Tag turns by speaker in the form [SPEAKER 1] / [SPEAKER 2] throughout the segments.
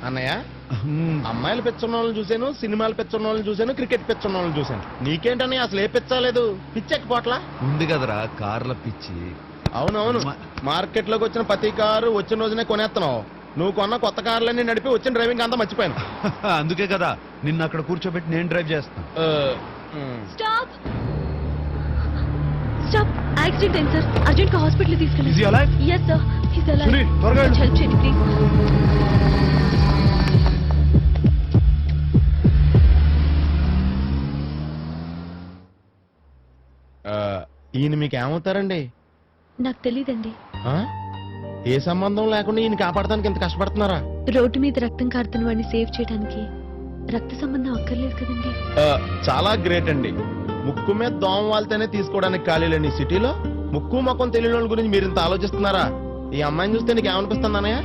[SPEAKER 1] అన్నయ్య అమ్మాయిలు పెచ్చున్న వాళ్ళని చూశాను, సినిమాలు పెచ్చున్న వాళ్ళని చూశాను, క్రికెట్ పెచ్చున్న వాళ్ళని చూశాను. నీకేంటన్నయ్య అసలు ఏ పెచ్చలేదు? పిచ్చెక్కిపోట్లా
[SPEAKER 2] ఉంది కదరా కార్ల పిచ్చి.
[SPEAKER 1] అవునవును, మార్కెట్ లోకి వచ్చిన ప్రతి కారు వచ్చిన రోజునే కొనేస్తున్నావు. నువ్వు కొన్న కొత్త కార్లన్నీ నడిపి వచ్చిన డ్రైవింగ్ అంతా మర్చిపోయాను.
[SPEAKER 2] అందుకే కదా నిన్ను అక్కడ కూర్చోబెట్టి నేను డ్రైవ్ చేస్తాను.
[SPEAKER 3] స్టాప్ స్టాప్, యాక్సిడెంట్ అయింది సార్, అర్జెంట్ గా హాస్పిటల్ తీసుకెళ్ళండి.
[SPEAKER 2] Is he alive?
[SPEAKER 3] Yes sir, he's alive.
[SPEAKER 2] Sunil, త్వరగా వెళ్ళు.
[SPEAKER 3] హెల్ప్ చేయండి ప్లీజ్.
[SPEAKER 1] ఈయన మీకు ఏమవుతారండి?
[SPEAKER 3] నాకు తెలీదండి.
[SPEAKER 1] ఆ? ఏ సంబంధం లేకుండా ఈయన కాపాడటానికి ఎంత కష్టపడుతున్నారా?
[SPEAKER 3] రోడ్డు మీద రక్తం కారుతున్న వాడిని సేవ్ చేయడానికి రక్త సంబంధం అక్కర్లేదు కదండి.
[SPEAKER 1] చాలా గ్రేట్ అండి. ముక్కు మీద దోమ వాళ్తేనే తీసుకోవడానికి ఖాళీ లేని ఈ సిటీలో ముక్కు ముఖం తెలియని వాళ్ళ గురించి మీరు ఇంత ఆలోచిస్తున్నారా? ఈ అమ్మాయిని చూస్తే నీకు ఏమనిపిస్తుంది అన్నయ్య?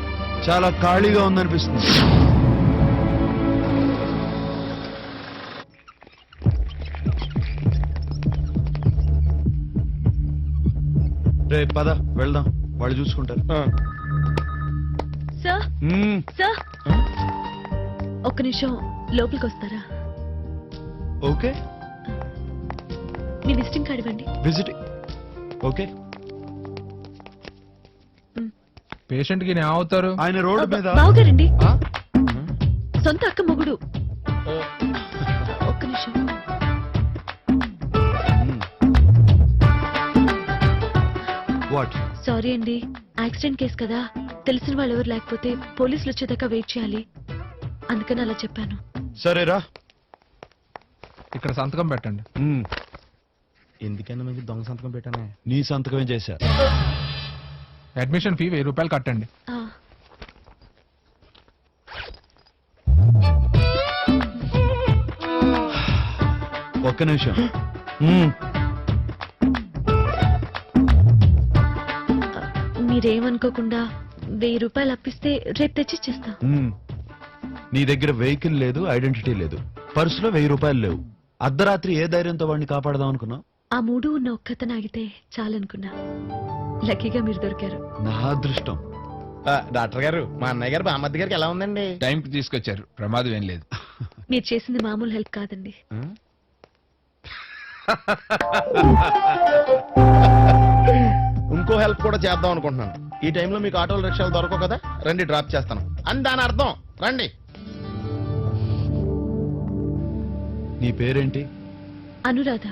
[SPEAKER 2] చాలా ఖాళీగా ఉందనిపిస్తుంది. రే పద వెళ్దాం, వాళ్ళు చూసుకుంటారు.
[SPEAKER 3] సార్ సార్, ఒక్క నిమిషం లోపలికి వస్తారా?
[SPEAKER 2] ఓకే,
[SPEAKER 3] మీ విజిటింగ్ కార్డ్ ఇవ్వండి.
[SPEAKER 2] Visiting okay.
[SPEAKER 4] పేషెంట్ కి అవుతారు
[SPEAKER 2] ఆయన రోడ్డు మీద.
[SPEAKER 3] బావగారండి, సొంత అక్క మొగుడు. ఒక్క నిమిషం.
[SPEAKER 2] వాట్?
[SPEAKER 3] సారీ అండి, యాక్సిడెంట్ కేసు కదా, తెలిసిన వాళ్ళు ఎవరు లేకపోతే పోలీసులు వచ్చేదాకా వెయిట్ చేయాలి, అందుకని అలా చెప్పాను.
[SPEAKER 2] సరేరా,
[SPEAKER 4] ఇక్కడ సంతకం పెట్టండి.
[SPEAKER 1] ఎందుకైనా మీకు దొంగ సంతకం పెట్టానే?
[SPEAKER 2] నీ సంతకమే చేశా.
[SPEAKER 4] అడ్మిషన్ ఫీ 1000 రూపాయలు కట్టండి.
[SPEAKER 3] ఆ,
[SPEAKER 2] ఒక్క నిమిషం.
[SPEAKER 3] మీరేమనుకోకుండా 1000 రూపాయలు అప్పిస్తే రేపు తెచ్చిచ్చేస్తా.
[SPEAKER 2] నీ దగ్గర వెహికల్ లేదు, ఐడెంటిటీ లేదు, పర్సులో 1000 రూపాయలు లేవు. అర్ధరాత్రి ఏ ధైర్యంతో వాడిని కాపాడదాం అనుకున్నావు?
[SPEAKER 3] ఆ మూడు ఉన్న ఒక్కతను ఆగితే చాలనుకున్నా. లక్కీగా మీరు దొరికారు.
[SPEAKER 2] నా అదృష్టం.
[SPEAKER 1] డాక్టర్ గారు, మా అన్నయ్య గారు బామ్మద్ది గారికి ఎలా ఉందండి?
[SPEAKER 4] టైంకి తీసుకొచ్చారు, ప్రమాదం ఏం లేదు.
[SPEAKER 3] మీరు చేసింది మామూలు హెల్ప్ కాదండి.
[SPEAKER 1] ఇంకో హెల్ప్ కూడా చేద్దాం అనుకుంటున్నాను. ఈ టైంలో మీకు ఆటోలు రిక్షాలు దొరకవు కదా, రండి డ్రాప్ చేస్తాను అని దాని అర్థం. రండి.
[SPEAKER 2] నీ పేరేంటి?
[SPEAKER 3] అనురాధ.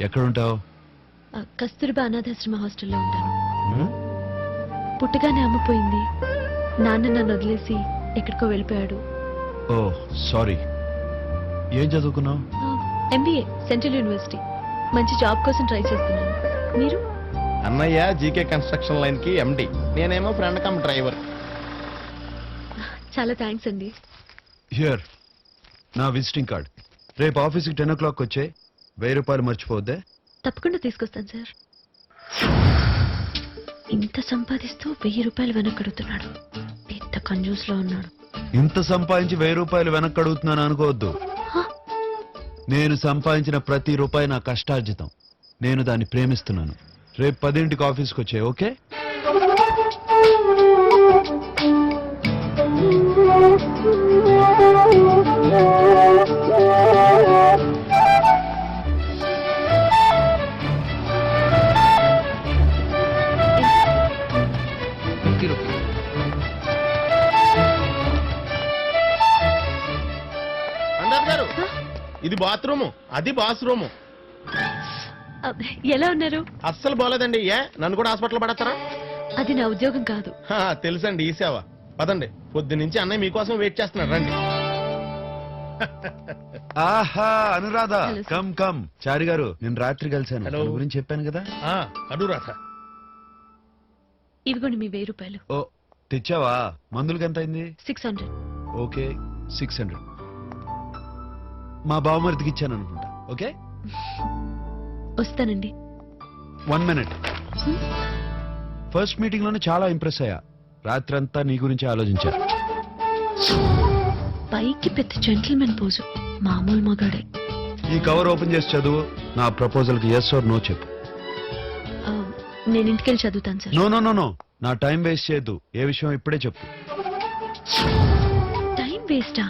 [SPEAKER 2] ఎక్కడుంటావు?
[SPEAKER 3] కస్తూర్బా అనాథాశ్రమ హాస్టల్లో ఉంటాను. పుట్టగానే అమ్మపోయింది. నాన్న నన్ను వదిలేసి ఎక్కడికో వెళ్ళిపోయాడు.
[SPEAKER 2] ఓ సారీ. ఏం చదువుకున్నావు?
[SPEAKER 3] MBA, central university. మంచి జాబ్ కోసం ట్రై చేస్తున్నాను. మీరు?
[SPEAKER 1] అన్నయ్య జీకే కన్స్ట్రక్షన్ లైన్ కి ఎండి, నేనేమో ఫ్రెండ్ కమ్ డ్రైవర్.
[SPEAKER 3] చాలా థ్యాంక్స్ అండి.
[SPEAKER 2] హియర్ నా విజిటింగ్ కార్డ్. రేపు ఆఫీస్కి 10 o'clock వచ్చే. 1000 రూపాయలు మర్చిపోద్దే.
[SPEAKER 3] తప్పకుండా తీసుకొస్తాను సార్. ఇంత సంపాదిస్తూ 1000 రూపాయలు వెనకడుగుతున్నాడు. పెద్ద కంజూస్ లో ఉన్నాడు.
[SPEAKER 2] ఇంత సంపాదించి 1000 రూపాయలు వెనక్కి అడుగుతున్నాను అనుకోవద్దు.
[SPEAKER 3] హ?
[SPEAKER 2] నేను సంపాదించిన ప్రతి రూపాయి నా కష్టార్జితం. నేను దాన్ని ప్రేమిస్తున్నాను. రేపు 10ంటికి ఆఫీస్కి వచ్చే. ఓకే?
[SPEAKER 1] అందాజ్ గారు, ఇది బాత్రూము, అది బాత్రూము.
[SPEAKER 3] ఎలా ఉన్నారు?
[SPEAKER 1] అస్సలు బాలేదండి. ఏ నన్ను కూడా హాస్పిటల్ పడతారా?
[SPEAKER 3] అది నా ఉద్యోగం కాదు.
[SPEAKER 1] తెలుసండి, ఈ సేవ. పదండి, పొద్దు నుంచి అన్నయ్య మీకోసం వెయిట్ చేస్తున్నాడు. రండి.
[SPEAKER 2] ఆహా Anuradha,
[SPEAKER 3] Hello, sir.
[SPEAKER 2] Come come. Chari గారు, నేను రాత్రి కలిశాను.
[SPEAKER 1] Hello.
[SPEAKER 2] తన గురించి చెప్పాను కదా.
[SPEAKER 1] అనురాధ.
[SPEAKER 3] ఇవిగోండి మీ 1000 రూపాయలు.
[SPEAKER 2] ఓ తెచ్చావా? మందులకి ఎంత అయింది?
[SPEAKER 3] 600.
[SPEAKER 2] ఓకే 600. మా బావమరిదికి ఇచ్చాను అనుకుంటా. ఓకే,
[SPEAKER 3] వస్తానండి.
[SPEAKER 2] 1 minute. ఫస్ట్ మీటింగ్ లోనే చాలా ఇంప్రెస్ అయ్యా. రాత్రంతా నీ గురించి ఆలోచించాను.
[SPEAKER 3] పైకి పెద్ద జెంటిల్మెన్ పోజు, మామూలు మగాడే.
[SPEAKER 2] ఈ కవర్ ఓపెన్ చేసి చదువు. నా ప్రపోజల్ కి ఎస్ ఆర్ నో చెప్పు.
[SPEAKER 3] నేను ఇంటికెళ్ళి చదువుతాను sir.
[SPEAKER 2] No no no no, నా టైం వేస్ట్ చేయొద్దు. ఏ విషయం ఇప్పుడే చెప్పు.
[SPEAKER 3] వేస్టా?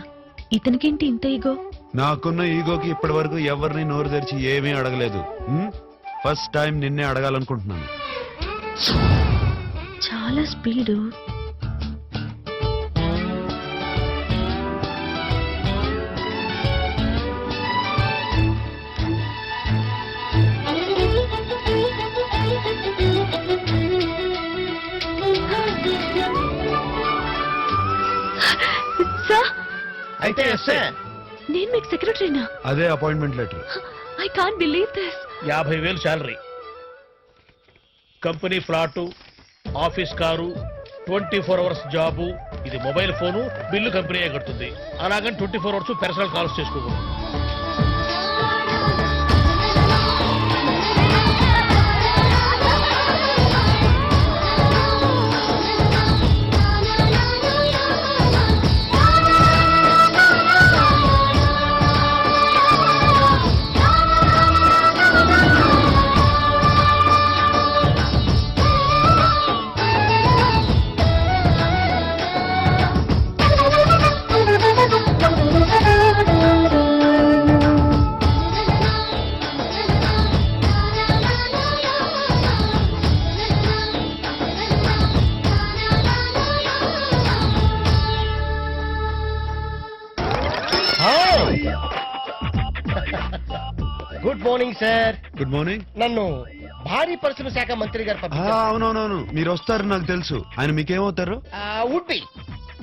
[SPEAKER 3] ఇతనికేంటి ఇంత ఈగో?
[SPEAKER 2] నాకున్న ఈగోకి ఇప్పటి వరకు ఎవరిని నోరు తెరిచి ఏమీ అడగలేదు. ఫస్ట్ టైం నిన్నే అడగాలనుకుంటున్నాను.
[SPEAKER 3] చాలా స్పీడు. సార్,
[SPEAKER 1] అయితే ఎస్ఏ
[SPEAKER 3] నేను మీకు సెక్రటరీనా?
[SPEAKER 2] అదే appointment letter.
[SPEAKER 3] I can't believe this.
[SPEAKER 5] 50,000 salary, company flat, office car, 24 hours job. ఇది మొబైల్ ఫోను, బిల్లు కంపెనీయే కడుతుంది. అలాగని 24 అవర్స్ పర్సనల్ కాల్స్ చేసుకోకూడదు. Good morning sir.
[SPEAKER 2] Good morning.
[SPEAKER 5] నన్ను భారీ పరిశ్రమ శాఖ మంత్రి గారు పంపించారు.
[SPEAKER 2] అవునవునవును, మీరు వస్తారు నాకు తెలుసు. ఆయన మీకేమవుతారు?
[SPEAKER 5] వుడ్ బి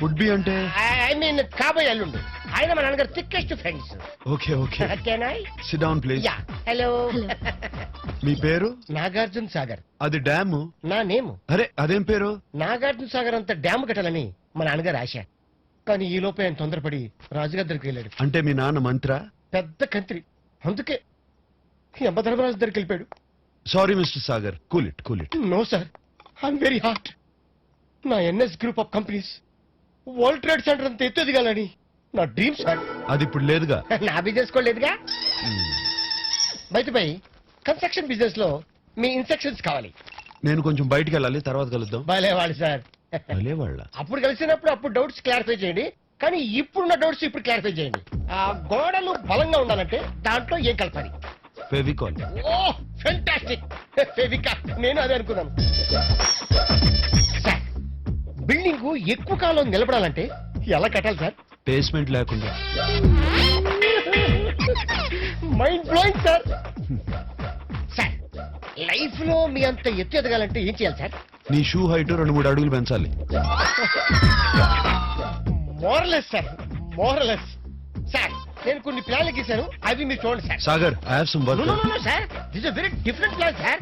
[SPEAKER 2] వుడ్ బి అంటే?
[SPEAKER 5] ఐ మీన్ కాబోయే అల్లుండు. ఆయన మా నాన్నగారు thickest friends.
[SPEAKER 2] Okay okay.
[SPEAKER 5] Can I
[SPEAKER 2] sit down please.
[SPEAKER 5] Yeah hello.
[SPEAKER 2] మీ పేరు?
[SPEAKER 5] నాగార్జున సాగర్.
[SPEAKER 2] అది డ్యాము.
[SPEAKER 5] నా నేమ్.
[SPEAKER 2] అరే అదేం పేరు?
[SPEAKER 5] నాగార్జున సాగర్ అంత డ్యామ్ కట్టాలని మా నాన్నగారు ఆశ. కానీ ఈ లోపే ఆయన తొందరపడి రాజుగారి దగ్గరికి వెళ్ళాడు.
[SPEAKER 2] అంటే మీ నాన్న మంత్రా?
[SPEAKER 5] పెద్ద కంత్రి. అందుకే యమధర్మరాజు దగ్గరికి వెళ్ళిపోయాడు.
[SPEAKER 2] Sorry mister Sagar, cool it cool it.
[SPEAKER 5] No sir, I'm very hurt. నా NS group of companies World Trade Center అంత ఎత్తు ఎదగాలని నా డ్రీమ్ సార్.
[SPEAKER 2] అది ఇప్పుడు లేదుగా.
[SPEAKER 5] నా బిజినెస్ కూడా లేదుగా. బయటపై కన్స్ట్రక్షన్ బిజినెస్ లో మీ ఇన్స్ట్రక్షన్స్ కావాలి.
[SPEAKER 2] నేను కొంచెం బయటికి వెళ్ళాలి, తర్వాత కలుద్దాం.
[SPEAKER 5] భలేవాడు సార్.
[SPEAKER 2] భలే వాళ్ళ.
[SPEAKER 5] అప్పుడు కలిసినప్పుడు అప్పుడు డౌట్స్ క్లారిఫై చేయండి, కానీ ఇప్పుడున్న డౌట్స్ ఇప్పుడు క్లారిఫై చేయండి. ఆ గోడలు బలంగా ఉండాలంటే దాంట్లో ఏం కలపాలి?
[SPEAKER 2] ఫెవికాల్.
[SPEAKER 5] Oh fantastic. ఫెవికా, నేను అదే అనుకున్నాను. సార్, బిల్డింగ్ ఎక్కువ కాలం నిలబడాలంటే ఎలా కట్టాలి సార్?
[SPEAKER 2] బేస్మెంట్ లేకుండా.
[SPEAKER 5] Mind blowing sir. Sir, life లో మీ అంత ఎత్తు ఎదగాలంటే ఏం చేయాలి సార్?
[SPEAKER 2] నీ షూ హైట్ 2-3 అడుగులు పెంచాలి.
[SPEAKER 5] Morals sir, morals. సార్, నేను కొన్ని ప్లాన్లు గీశాను, అవి మీరు చూడండి sir.
[SPEAKER 2] Sagar, I have some work.
[SPEAKER 5] No sir, this is very different plan sir.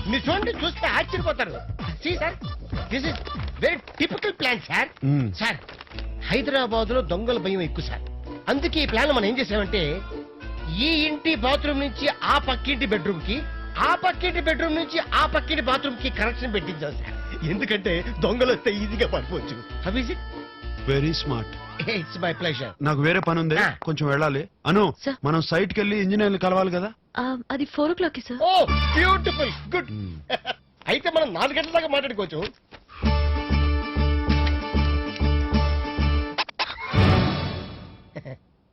[SPEAKER 5] మీరు చూడండి, చూస్తే ఆశ్చర్యపోతారు. See sir, this is very typical plan sir. Sir, Hyderabad లో దొంగల భయం ఎక్కువ సార్. అందుకే ఈ ప్లాన్ మనం ఏం చేసామంటే, ఈ ఇంటి బాత్రూమ్ నుంచి ఆ పక్కింటి బెడ్రూమ్ కి, ఆ పక్కింటి బెడ్రూమ్ నుంచి ఆ పక్కింటి బాత్రూమ్ కి కనెక్షన్ పెట్టించాం సార్. ఎందుకంటే దొంగలు వస్తే ఈజీగా పడిపోవచ్చు. How is it?
[SPEAKER 2] Very smart.
[SPEAKER 5] It's my pleasure.
[SPEAKER 2] నాకు వేరే పని ఉంది, కొంచెం వెళ్ళాలి. అను,
[SPEAKER 3] Sir.
[SPEAKER 2] మనం సైట్ కి వెళ్ళి ఇంజనీర్లు కలవాలి కదా.
[SPEAKER 3] అది 4 o'clock సార్.
[SPEAKER 5] ఓ బ్యూటిఫుల్, గుడ్. అయితే మనం 4 గంటల దాకా మాట్లాడుకోవచ్చు.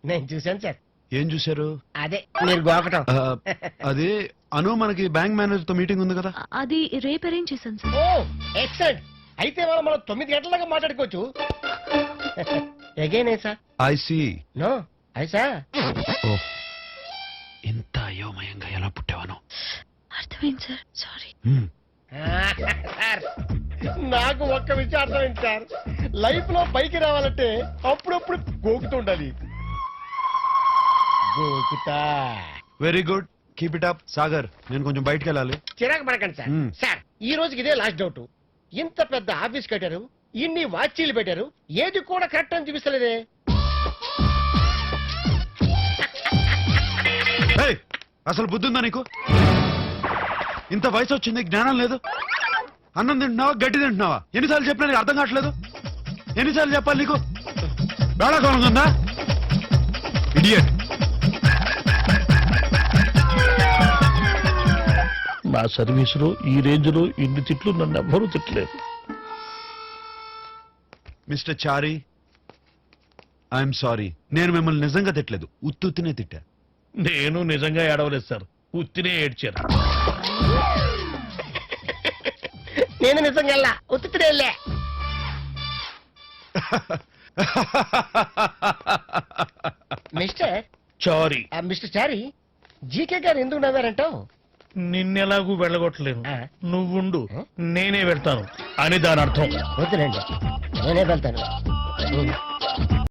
[SPEAKER 5] నేను చూశాను సార్.
[SPEAKER 2] ఏం చూశారు?
[SPEAKER 5] అదే మీరు గోకటం.
[SPEAKER 2] అదే అను, మనకి బ్యాంక్ మేనేజర్ తో మీటింగ్ ఉంది కదా.
[SPEAKER 3] అది రేపు అరేంజ్ చేశాను సార్.
[SPEAKER 5] ఓ ఎక్సలెంట్. అయితే మనం 9 గంటల దాకా మాట్లాడుకోవచ్చు. Again sir.
[SPEAKER 2] I see.
[SPEAKER 5] No ఐసా.
[SPEAKER 2] ఓ, ఇంత అయోమయంగా ఎలా పుట్టావను.
[SPEAKER 3] అర్థమైంది సార్, సారీ.
[SPEAKER 5] సార్, నాకు ఒక్క విషయం అర్థమైంది సార్. లైఫ్ లో పైకి రావాలంటే అప్పుడప్పుడు గోకుతూ ఉండాలి. గోకుతా.
[SPEAKER 2] Very good, keep it up. Sagar, నేను కొంచెం బయటికి వెళ్ళాలి.
[SPEAKER 5] చిరాకు పడకండి సార్. సార్, ఈ రోజుకి ఇదే లాస్ట్ డౌట్. ఇంత పెద్ద ఆఫీస్ కట్టారు, ఇన్ని వాచీలు పెట్టారు, ఏది కూడా కరెక్ట్ అని చూపిస్తలేదే.
[SPEAKER 2] ఏయ్, అసలు బుద్ధి ఉందా నీకు? ఇంత వయసు వచ్చింది, జ్ఞానం లేదు. అన్నం తింటున్నావా, గడ్డి తింటున్నావా? ఎన్నిసార్లు చెప్పినా నీకు అర్థం కావట్లేదు. ఎన్నిసార్లు చెప్పాలి నీకు? వేళాకోళం ఉందా? ఇడియట్.
[SPEAKER 6] నా సర్వీసులో ఈ రేంజ్ లో ఇన్ని తిట్లు నన్ను ఎవ్వరూ తిట్టలేదు.
[SPEAKER 2] మిస్టర్ చారీ, ఐఎమ్ సారీ, నేను మిమ్మల్ని నిజంగా తిట్టలేదు, ఉత్తునే తిట్టా.
[SPEAKER 6] నేను నిజంగా ఏడవలేదు సార్, ఉత్తినే ఏడ్చారు.
[SPEAKER 5] నేను నిజంగా వెళ్ళా ఉత్తునే వెళ్ళా. మిస్టర్
[SPEAKER 6] చారీ,
[SPEAKER 5] మిస్టర్ చారీ, జీకే గారు ఎందుకు నవ్వారంటావు?
[SPEAKER 6] నిన్నెలాగూ వెళ్ళగొట్టలేను,
[SPEAKER 5] ఆ.
[SPEAKER 6] నువ్వుండు నేనే వెళ్తాను అని దాని అర్థం.
[SPEAKER 5] వద్దులేండి, నేనే వెళ్తాను.